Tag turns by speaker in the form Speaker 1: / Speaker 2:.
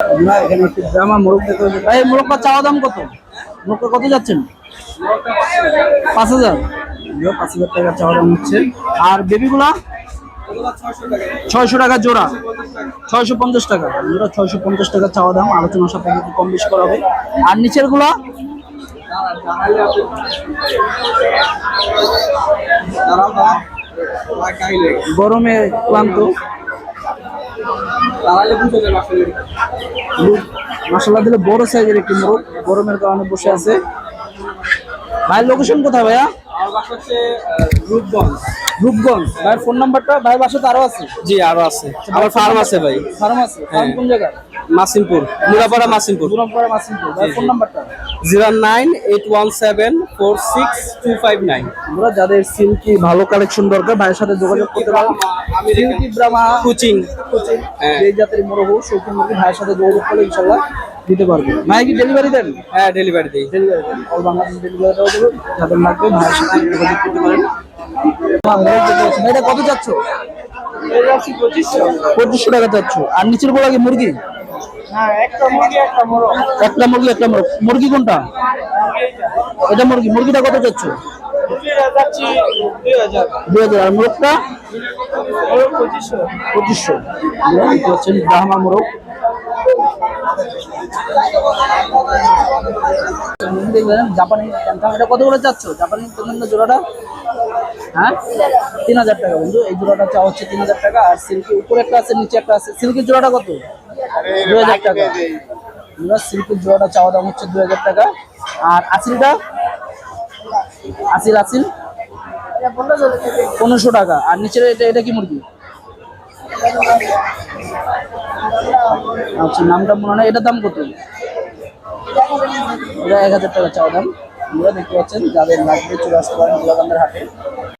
Speaker 1: আমরা এখানে একটি ব্রাহ্মা মোরগ দেখতে পাচ্ছি। ভাই মোরগটা চাওয়া দাম কত? মোরগটা কত যাচ্ছেন? 5,000। 5,000 টাকা চাওয়া দাম হচ্ছে। আর বেবিগুলা 600 টাকা জোড়া, 650 টাকা জোড়া, 650 টাকা চাওয়া দাম। আলোচনার সাথে একটু কম বেশি করা হবে। আর নিচের গুলা গরমে ক্লান্ত, মশলা দিলে বড় সাইজের একটি মোরগ, গরমের কারণে বসে আছে। ভাই লোকেশন কোথায় ভাইয়া?
Speaker 2: আমার বাসা হচ্ছে রূপগঞ্জ।
Speaker 1: রূপগঞ্জ। ভাইয়ের ফোন নাম্বারটা? ভাই বাসা তো আরো আছে?
Speaker 2: জি আরো আছে, আমার ফার্ম আছে ভাই।
Speaker 1: ফার্ম আছে? ফার্ম কোন জায়গায়?
Speaker 2: মাসিমপুর, মুরাপাড়া মাসিমপুর।
Speaker 1: মুরাপাড়া মাসিমপুর। ভাই ফোন নাম্বারটা?
Speaker 2: 09817462259।
Speaker 1: আমরা যাদের সিল্কি ভালো কালেকশন দরকার ভাইয়ের সাথে যোগাযোগ করতে পারেন। সিল্কি ব্রাহ্মা
Speaker 2: কোচিং
Speaker 1: এই জাতের মোরগ শৌখিন মুরগি ভাইয়ের সাথে যোগাযোগ করলে ইনশাআল্লাহ দিতে পারবে। ভাই কি ডেলিভারি দেন?
Speaker 2: হ্যাঁ ডেলিভারি দেই।
Speaker 1: ডেলিভারি দেন, অল বাংলাদেশ ডেলিভারিটাও দেবেন। যাদের লাগবে ভাইয়ের সাথে যোগাযোগ করতে পারেন। এটা কত যাচ্ছ? 2500 টাকা যাচ্ছ। আর নিচের গুলো কি মুরগি?
Speaker 2: একটা মুরগি একটা মোরগ।
Speaker 1: একটা মুরগি একটা মোরগ। মুরগি কোনটা? এটা মুরগি। মুরগিটা কত যাচ্ছ? 2000। আর মোরগটা? 2500। এটা হচ্ছে ব্রাহ্মা মোরগ। দেখবেন জাপানি ক্যান্থাম, এটা কত করে চাচ্ছ? জাপানি জোড়াটা? হ্যাঁ 3000 টাকা বন্ধু। এই জোড়াটা চা হচ্ছে 3000 টাকা। আর সিল্কি উপরে একটা আছে, নিচে একটা আছে। সিল্কির জোড়াটা কত? 2000 টাকা। সিল্কির জোড়াটা চাওয়া দাম হচ্ছে 2000 টাকা। আর আসিলটা? আসিল 1500 টাকা। আর নিচের এটা কি মুরগি? আচ্ছা নামটা মনে হয়। এটার দাম কত? এটা 1000 টাকা চাওয়া দাম। আপনারা দেখতে পাচ্ছেন, যাদের লাগবে চলে আসতে পারেন গোলাকান্দার হাটে।